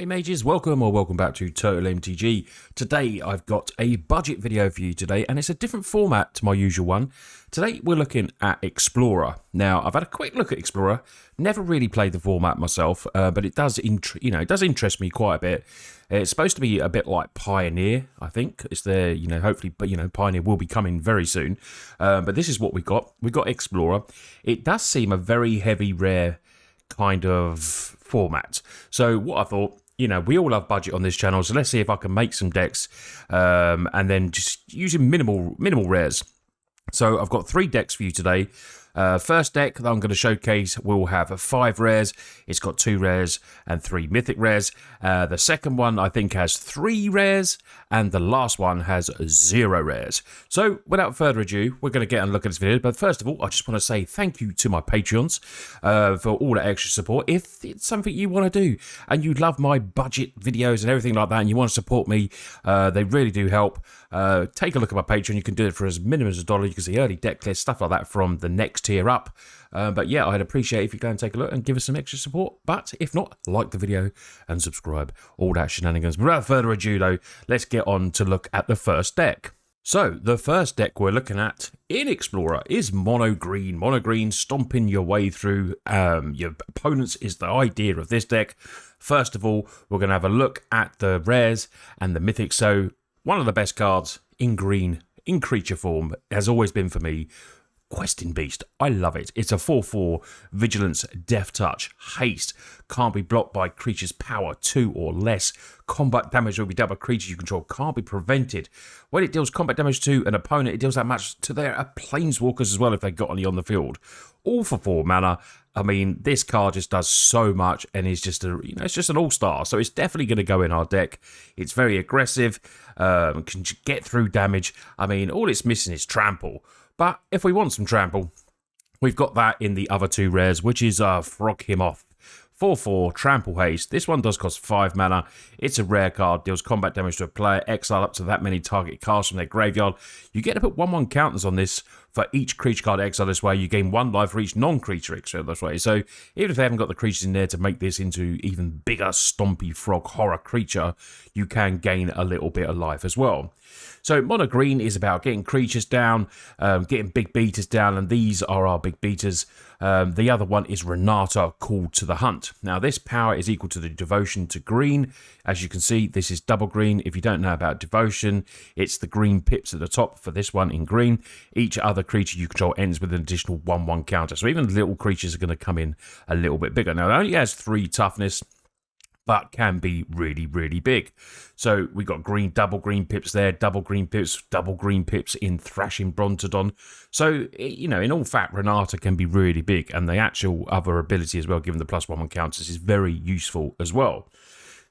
Hey mages, welcome back to Total MTG. Today I've got a budget video for you today, and it's a different format to my usual one. Today we're looking at Explorer. Now I've had a quick look at Explorer, never really played the format myself, but it does interest me quite a bit. It's supposed to be a bit like Pioneer, I think. It's there, hopefully, but Pioneer will be coming very soon. But this is what we got. We got Explorer. It does seem a very heavy rare kind of format. So what I thought, we all have budget on this channel, so let's see if I can make some decks and then just using minimal rares. So I've got 3 decks for you today. First deck that I'm going to showcase will have 5 rares. It's got 2 rares and 3 mythic rares. The second one I think has 3 rares, and the last one has 0 rares. So without further ado, we're going to get and look at this video. But first of all, I just want to say thank you to my Patreons for all the extra support. If it's something you want to do and you love my budget videos and everything like that, and you want to support me, they really do help. Take a look at my Patreon. You can do it for as minimum as $1. You can see early deck lists, stuff like that from the next tier up. But yeah, I'd appreciate if you go and take a look and give us some extra support. But if not, like the video and subscribe. All that shenanigans. But without further ado though, let's get on to look at the first deck. So the first deck we're looking at in Explorer is mono green. Mono green, stomping your way through your opponents is the idea of this deck. First of all, we're going to have a look at the rares and the mythics. So one of the best cards in green, in creature form, has always been for me, Questing Beast. I love it. It's a 4/4 Vigilance, Death Touch, Haste. Can't be blocked by creatures' power 2 or less. Combat damage will be dealt by creatures you control. Can't be prevented. When it deals combat damage to an opponent, it deals that much to their planeswalkers as well if they've got any on the field. All for 4 mana. I mean, this card just does so much and is just it's just an all-star. So it's definitely going to go in our deck. It's very aggressive. Can get through damage. I mean, all it's missing is trample. But if we want some trample, we've got that in the other 2 rares, which is Froghemoth. 4/4 Trample Haste. This one does cost 5 mana. It's a rare card. Deals combat damage to a player. Exile up to that many target cards from their graveyard. You get to put 1/1 counters on this for each creature card exile this way. You gain 1 life for each non-creature exile this way. So even if they haven't got the creatures in there to make this into even bigger stompy frog horror creature, you can gain a little bit of life as well. So mono green is about getting creatures down, getting big beaters down, and these are our big beaters. The other one is Renata, Called to the Hunt. Now this power is equal to the devotion to green. As you can see, this is double green. If you don't know about devotion, it's the green pips at the top for this one in green. Each other creature you control ends with an additional 1/1 counter. So even little creatures are going to come in a little bit bigger. Now it only has 3 toughness, but can be really, really big. So we got green, double green pips there, double green pips in Thrashing Brontodon. So, in all fact, Renata can be really big, and the actual other ability as well, given the +1/1 counters, is very useful as well.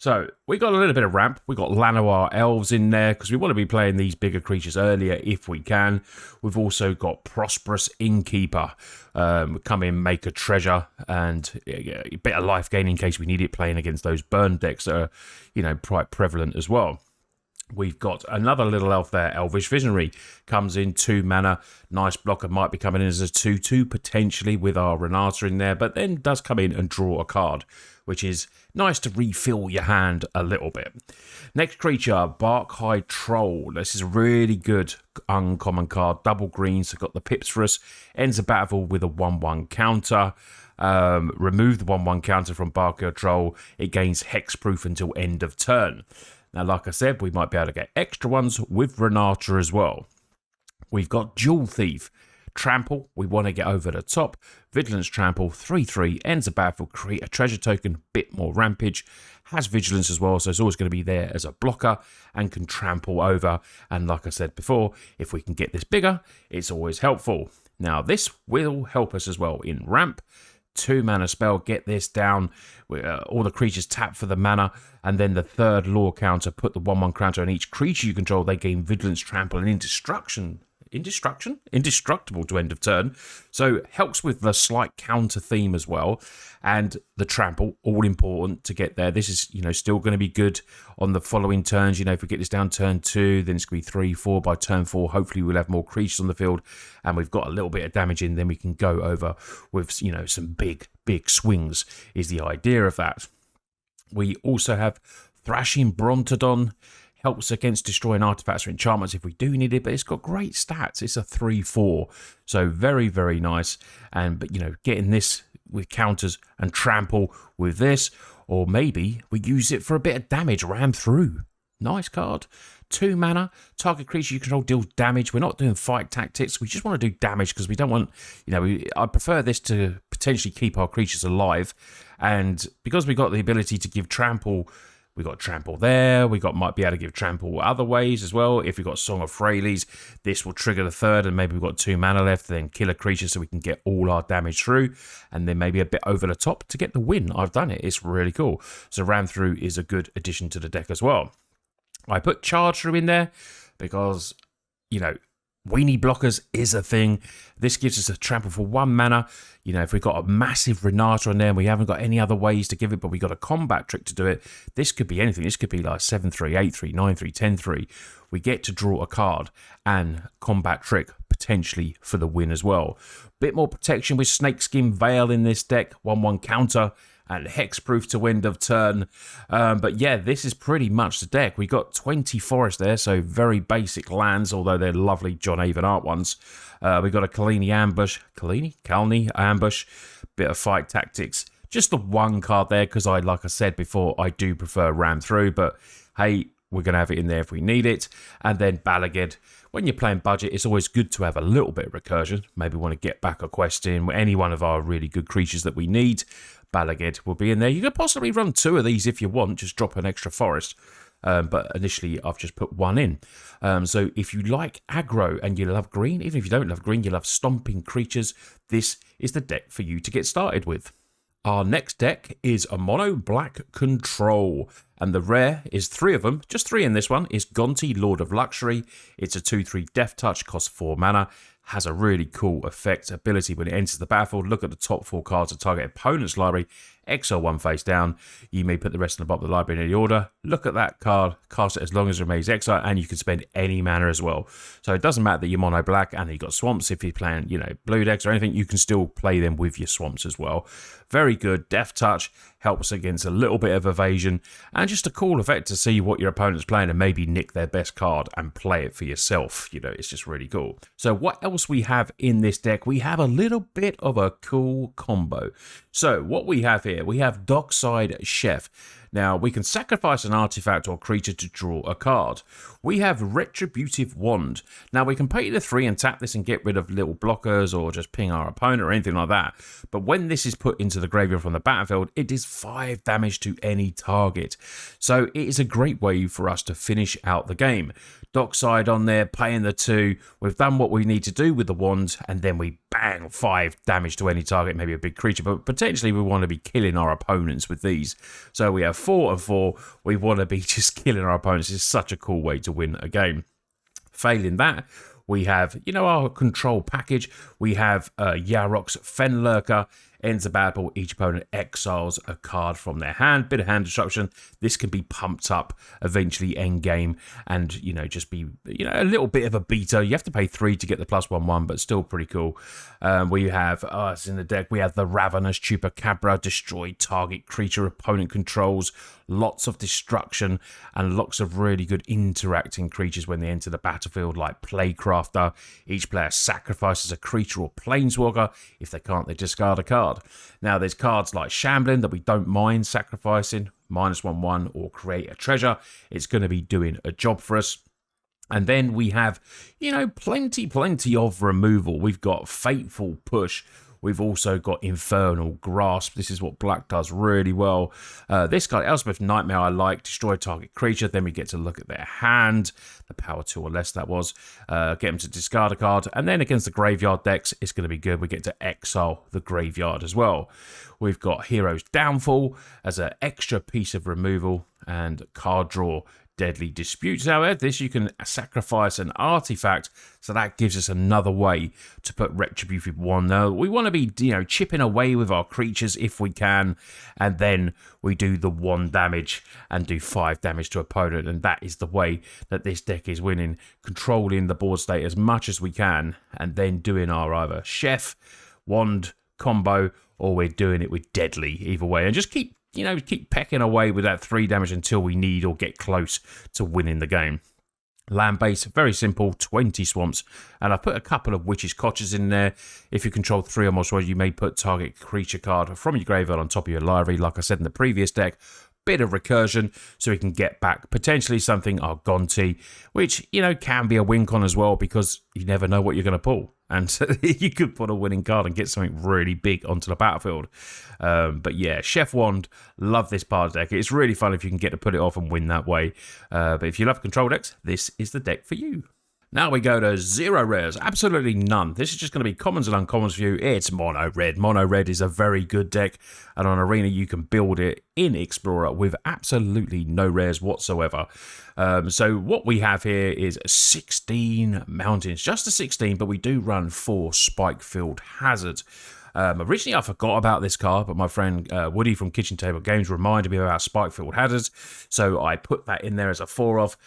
So we got a little bit of ramp. We got Llanowar Elves in there because we want to be playing these bigger creatures earlier if we can. We've also got Prosperous Innkeeper. Come in, make a treasure, and a bit of life gain in case we need it, playing against those burn decks that are, quite prevalent as well. We've got another little elf there, Elvish Visionary. Comes in 2 mana. Nice blocker, might be coming in as a 2/2 potentially with our Renata in there, but then does come in and draw a card, which is nice to refill your hand a little bit. Next creature, Barkhide Troll. This is a really good uncommon card. Double green, so got the pips for us. Ends a battle with a 1/1 counter. Remove the 1/1 counter from Barkhide Troll. It gains hexproof until end of turn. Now, like I said, we might be able to get extra ones with Renata as well. We've got Jewel Thief. Trample, we want to get over the top. Vigilance Trample, 3/3, ends a battle, create a treasure token, bit more rampage. Has Vigilance as well, so it's always going to be there as a blocker and can trample over. And like I said before, if we can get this bigger, it's always helpful. Now, this will help us as well in ramp. 2 mana spell, get this down. All the creatures tap for the mana, and then the 3rd lore counter, put the 1/1 counter on each creature you control. They gain Vigilance, Trample, and indestructible to end of turn. So helps with the slight counter theme as well, and the trample, all important to get there. This is still going to be good on the following turns. If we get this down turn 2, then it's going to be 3, 4 by turn 4. Hopefully we'll have more creatures on the field, and we've got a little bit of damage in. Then we can go over with some big swings. Is the idea of that. We also have Thrashing Brontodon. Helps against destroying artifacts or enchantments if we do need it, but it's got great stats. It's a 3/4, so very, very nice. But you know, getting this with counters and trample with this, or maybe we use it for a bit of damage, ram through. Nice card. 2 mana, target creature you control deals damage. We're not doing fight tactics. We just want to do damage because we don't want, you know, I prefer this to potentially keep our creatures alive. And because we got the ability to give trample, we got trample there. Might be able to give trample other ways as well. If we've got Song of Freyleys, this will trigger the 3rd, and maybe we've got 2 mana left, then kill a creature so we can get all our damage through, and then maybe a bit over the top to get the win. I've done it. It's really cool. So ram through is a good addition to the deck as well. I put charge through in there because, you know, weenie blockers is a thing. This gives us a trample for 1 mana. You know, if we've got a massive Renata on there and we haven't got any other ways to give it, but we've got a combat trick to do it, this could be anything. This could be like 7/3, 8/3, 9/3, 10/3. We get to draw a card and combat trick potentially for the win as well. Bit more protection with Snakeskin Veil in this deck. 1/1 counter and hexproof to end of turn. But yeah, this is pretty much the deck. We got 20 forest there, so very basic lands, although they're lovely John Avon art ones. We got a Kalini ambush, bit of fight tactics. Just the 1 card there, because like I said before, I do prefer ram through, but hey, we're going to have it in there if we need it. And then Barkhide. When you're playing budget, it's always good to have a little bit of recursion. Maybe want to get back a quest in, any one of our really good creatures that we need. Barkhide will be in there. You could possibly run 2 of these if you want, just drop an extra forest. But initially, I've just put 1 in. So if you like aggro and you love green, even if you don't love green, you love stomping creatures, this is the deck for you to get started with. Our next deck is a mono black control, and the rare is 3 of them, just 3 in this one, is Gonti, Lord of Luxury. It's a 2/3 Death Touch, costs 4 mana, has a really cool effect ability when it enters the battlefield. Look at the top 4 cards of target opponent's library, exile 1 face down. You may put the rest on the bottom of the library in any order. Look at that card, cast it as long as it remains exile, and you can spend any mana as well. So it doesn't matter that you're mono black and you've got swamps. If you're playing, you know, blue decks or anything, you can still play them with your swamps as well. Very good. Death Touch helps against a little bit of evasion, and just a cool effect to see what your opponent's playing and maybe nick their best card and play it for yourself. You know, it's just really cool. So what else we have in this deck? We have a little bit of a cool combo. So what we have here, we have Dockside Chef. Now, we can sacrifice an artifact or creature to draw a card. We have Retributive Wand. Now, we can pay the 3 and tap this and get rid of little blockers or just ping our opponent or anything like that. But when this is put into the graveyard from the battlefield, it does 5 damage to any target. So it is a great way for us to finish out the game. Dockside on there, paying the 2. We've done what we need to do with the wand, and then we bang 5 damage to any target, maybe a big creature, but potentially we want to be killing our opponents with these. So we have 4 and 4. We want to be just killing our opponents. It's such a cool way to win a game. Failing that, we have, you know, our control package. We have Yarok's Fenlurker. Ends the battle, each opponent exiles a card from their hand. Bit of hand destruction. This can be pumped up eventually end game, and you know, just be, you know, a little bit of a beater. You have to pay 3 to get the +1/1, but still pretty cool. We have it's in the deck. We have the Ravenous Chupacabra, destroy target creature opponent controls. Lots of destruction and lots of really good interacting creatures when they enter the battlefield, like Playcrafter. Each player sacrifices a creature or planeswalker. If they can't, they discard a card. Now, there's cards like Shambling that we don't mind sacrificing, -1/1, or Create a Treasure. It's going to be doing a job for us. And then we have, you know, plenty of removal. We've got Fateful Push. We've also got Infernal Grasp. This is what black does really well. This guy, Elspeth Nightmare, I like. Destroy target creature. Then we get to look at their hand. The power 2 or less, that was. Get them to discard a card. And then against the graveyard decks, it's going to be good. We get to exile the graveyard as well. We've got Hero's Downfall as an extra piece of removal. And card draw. Deadly Disputes. However, this you can sacrifice an artifact, so that gives us another way to put Retributive Wand. Now, we want to be, you know, chipping away with our creatures if we can, and then we do the 1 damage and do 5 damage to opponent, and that is the way that this deck is winning, controlling the board state as much as we can, and then doing our either Chef, Wand combo, or we're doing it with Deadly, either way, and just keep you know, keep pecking away with that 3 damage until we need or get close to winning the game. Land base, very simple, 20 swamps, and I've put a couple of witches' cottages in there. If you control 3 or more swamps, you may put target creature card from your graveyard on top of your library, like I said in the previous deck. Bit of recursion, so we can get back potentially something Argonti, which, you know, can be a win con as well, because you never know what you're going to pull. And so you could put a winning card and get something really big onto the battlefield. But yeah, Chef Wand, love this part of the deck. It's really fun if you can get to put it off and win that way. But if you love control decks, this is the deck for you. Now we go to 0 rares, absolutely none. This is just going to be commons and uncommons for you. It's mono red. Mono red is a very good deck, and on Arena you can build it in Explorer with absolutely no rares whatsoever. So what we have here is 16 mountains, just a 16, but we do run 4 Spike-Filled Hazards. Originally, I forgot about this card, but my friend Woody from Kitchen Table Games reminded me about Spike-Filled Hazards, so I put that in there as a 4-off.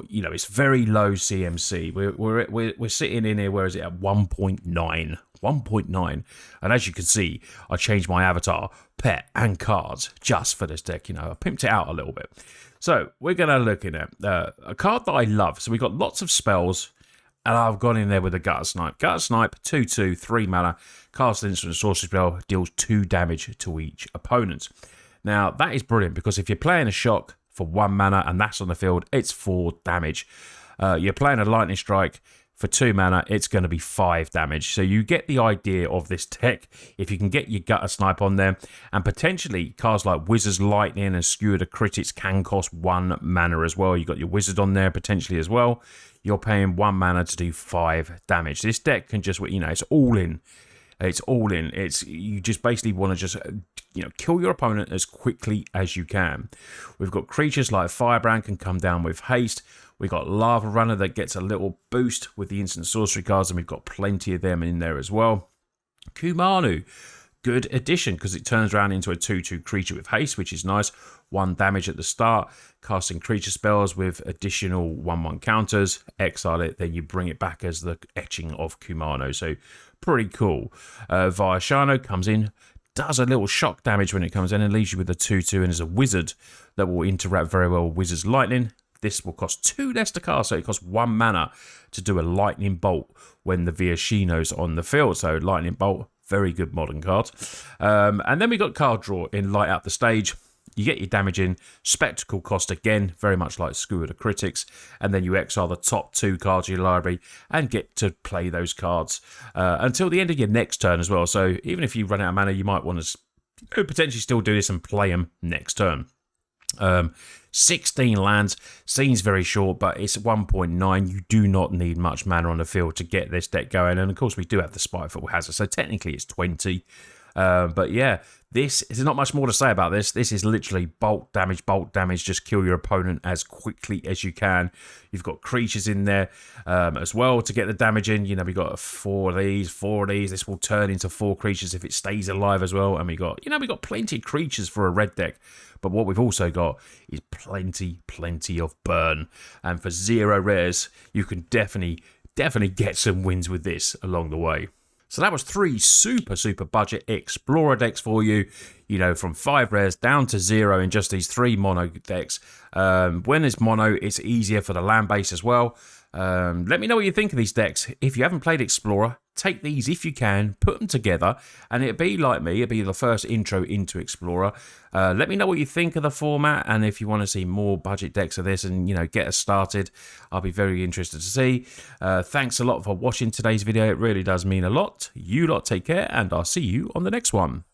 You know, it's very low CMC. We're sitting in here, where is it, at 1.9. 1.9. And as you can see, I changed my avatar, pet, and cards just for this deck. You know, I pimped it out a little bit. So we're going to look at a card that I love. So we've got lots of spells, and I've gone in there with a Gutter Snipe. Gutter Snipe, 2/2, 3 mana, cast an instant sorcery spell, deals 2 damage to each opponent. Now, that is brilliant, because if you're playing a shock for 1 mana and that's on the field, it's 4 damage. You're playing a lightning strike for 2 mana, it's going to be 5 damage. So you get the idea of this deck if you can get your Gutter Snipe on there. And potentially cards like Wizard's Lightning and Skewer the Critics can cost 1 mana as well. You got your Wizard on there potentially as well. You're paying 1 mana to do 5 damage. This deck can just, you know, it's all in. It's all in. It's, you just basically want to just, you know, kill your opponent as quickly as you can. We've got creatures like Firebrand can come down with haste. We've got Lava Runner that gets a little boost with the instant sorcery cards, and we've got plenty of them in there as well. Kumano, good addition, because it turns around into a 2/2 creature with haste, which is nice. 1 damage at the start, casting creature spells with additional 1/1 counters, exile it, then you bring it back as the etching of Kumano. So pretty cool. Viashano comes in, does a little shock damage when it comes in, and leaves you with a 2/2, and is a wizard that will interact very well with Wizard's Lightning. This will cost 2 less to cast, so it costs 1 mana to do a lightning bolt when the Viashino's on the field. So lightning bolt, very good modern card. And then we got card draw in Light Up the Stage. You get your damage in, spectacle cost again, very much like Skewer the Critics, and then you exile the top 2 cards of your library and get to play those cards until the end of your next turn as well. So even if you run out of mana, you might want to potentially still do this and play them next turn. 16 lands, seems very short, but it's 1.9. You do not need much mana on the field to get this deck going, and of course we do have the Spiteful Hazard, so technically it's 20. But yeah, this is not much more to say about this. This is literally bolt damage, just kill your opponent as quickly as you can. You've got creatures in there as well to get the damage in. You know, we got 4 of these. This will turn into 4 creatures if it stays alive as well. And we got plenty of creatures for a red deck. But what we've also got is plenty of burn. And for 0 rares, you can definitely get some wins with this along the way. So that was 3 super budget Explorer decks for you. You know, from 5 rares down to 0 in just these 3 mono decks. When it's mono, it's easier for the land base as well. Let me know what you think of these decks. If you haven't played Explorer, take these if you can, put them together, and it'd be like me, it'd be the first intro into Explorer. Let me know what you think of the format, and if you want to see more budget decks of this and, you know, get us started, I'll be very interested to see. Thanks a lot for watching today's video. It really does mean a lot. You lot take care, and I'll see you on the next one.